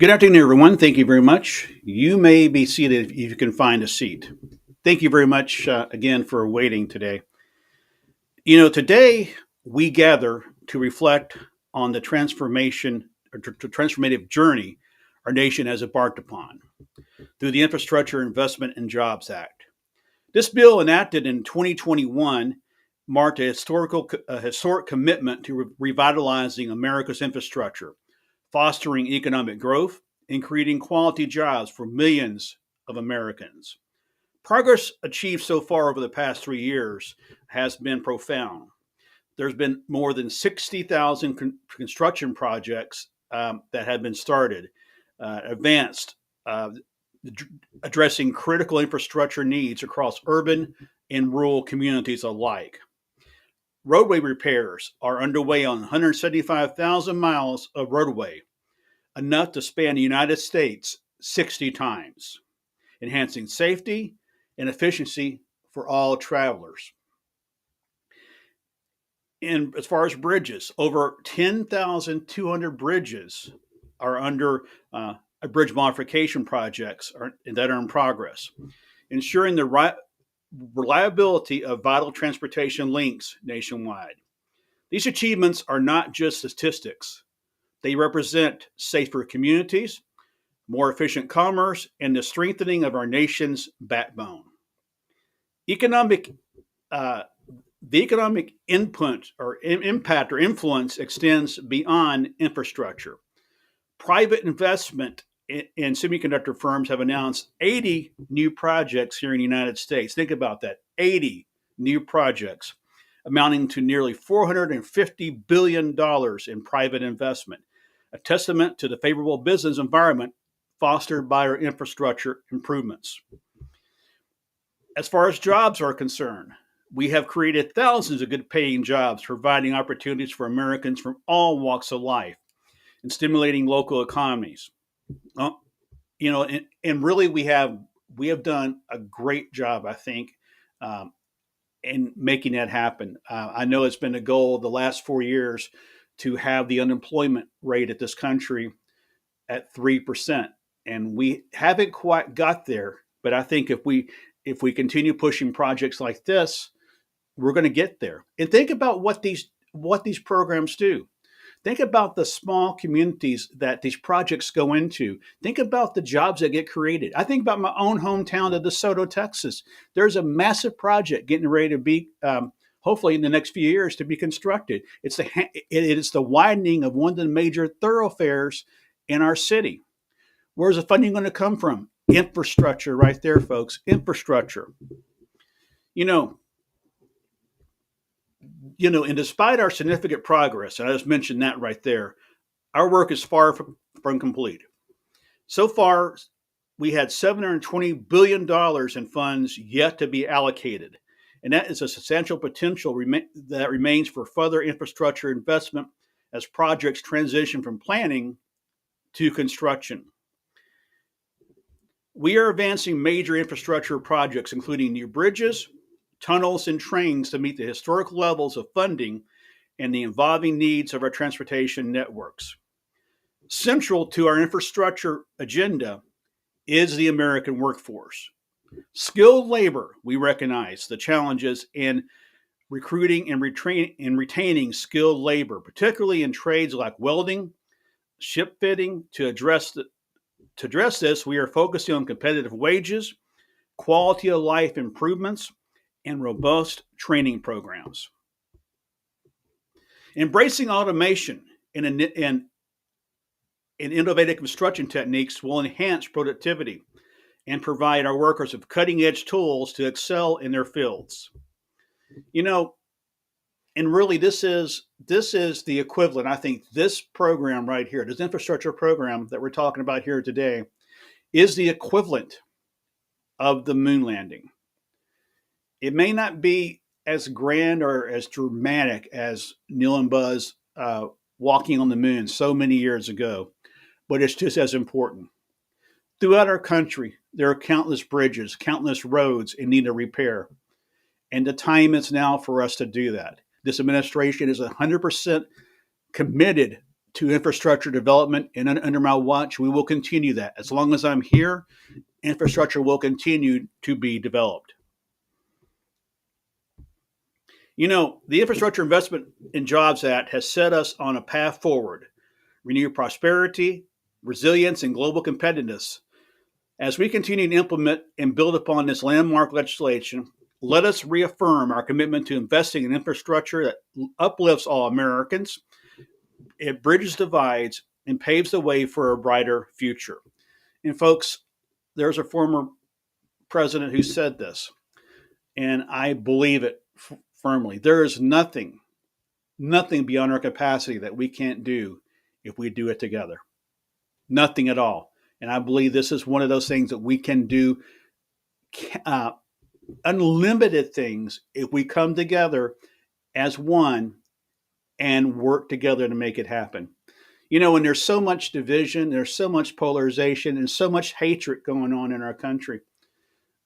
Good afternoon, everyone. Thank you very much. You may be seated if you can find a seat. Thank you very much again for waiting today. Today we gather to reflect on the transformation or transformative journey our nation has embarked upon through the Infrastructure Investment and Jobs Act. This bill, enacted in 2021, marked a historic commitment to revitalizing America's infrastructure, fostering economic growth, and creating quality jobs for millions of Americans. Progress achieved so far over the past 3 years has been profound. There's been more than 60,000 construction projects that have been started, advanced, uh, addressing critical infrastructure needs across urban and rural communities alike. Roadway repairs are underway on 175,000 miles of roadway, enough to span the United States 60 times, enhancing safety and efficiency for all travelers. And as far as bridges, over 10,200 bridges are under bridge modification projects that are in progress, ensuring the reliability of vital transportation links nationwide. These achievements are not just statistics, they represent safer communities, more efficient commerce, and the strengthening of our nation's backbone. Economic, uh, the economic input or impact or influence extends beyond infrastructure. Private investment in semiconductor firms have announced 80 new projects here in the United States. Think about that, 80 new projects amounting to nearly $450 billion in private investment, a testament to the favorable business environment fostered by our infrastructure improvements. As far as jobs are concerned, we have created thousands of good paying jobs, providing opportunities for Americans from all walks of life and stimulating local economies. Uh, and really we have done a great job, I think, um, in making that happen. I know it's been a goal the last 4 years to have the unemployment rate at this country at 3%, and we haven't quite got there. But I think if we continue pushing projects like this, we're going to get there. And think about what these programs do. Think about the small communities that these projects go into. Think about the jobs that get created. I think about my own hometown of DeSoto, Texas. There's a massive project getting ready to be, hopefully in the next few years, to be constructed. It is the widening of one of the major thoroughfares in our city. Where's the funding going to come from? Infrastructure, right there, folks. Infrastructure. You know, and despite our significant progress, and I just mentioned that right there, our work is far from complete. So far, we had $720 billion in funds yet to be allocated, and that is a substantial potential that remains for further infrastructure investment as projects transition from planning to construction. We are advancing major infrastructure projects, including new bridges, tunnels, and trains to meet the historic levels of funding and the evolving needs of our transportation networks. Central to our infrastructure agenda is the American workforce. Skilled labor, we recognize the challenges in recruiting and retaining skilled labor, particularly in trades like welding, ship fitting. To address this, we are focusing on competitive wages, quality of life improvements, and robust training programs. Embracing automation and innovative construction techniques will enhance productivity and provide our workers with cutting edge tools to excel in their fields. You know, and really this is the equivalent. I think this program right here, this infrastructure program that we're talking about here today, is the equivalent of the moon landing. It may not be as grand or as dramatic as Neil and Buzz walking on the moon so many years ago, but it's just as important. Throughout our country, there are countless bridges, countless roads in need of repair, and the time is now for us to do that. This administration is 100% committed to infrastructure development, and under my watch, we will continue that. As long as I'm here, infrastructure will continue to be developed. You know, the Infrastructure Investment and Jobs Act has set us on a path forward, renewed prosperity, resilience, and global competitiveness. As we continue to implement and build upon this landmark legislation, let us reaffirm our commitment to investing in infrastructure that uplifts all Americans, it bridges divides, and paves the way for a brighter future. And folks, there's a former president who said this, and I believe it firmly. There is nothing beyond our capacity that we can't do if we do it together. Nothing at all. And I believe this is one of those things that we can do unlimited things if we come together as one and work together to make it happen. You know, when there's so much division, there's so much polarization, and so much hatred going on in our country,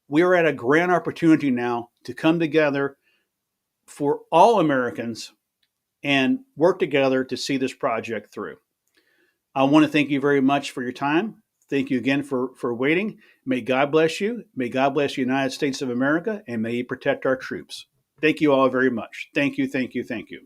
we are at a grand opportunity now to come together for all Americans and work together to see this project through. I want to thank you very much for your time. Thank you again for waiting. May God bless you. May God bless the United States of America, and may He protect our troops. Thank you all very much. Thank you, thank you, thank you.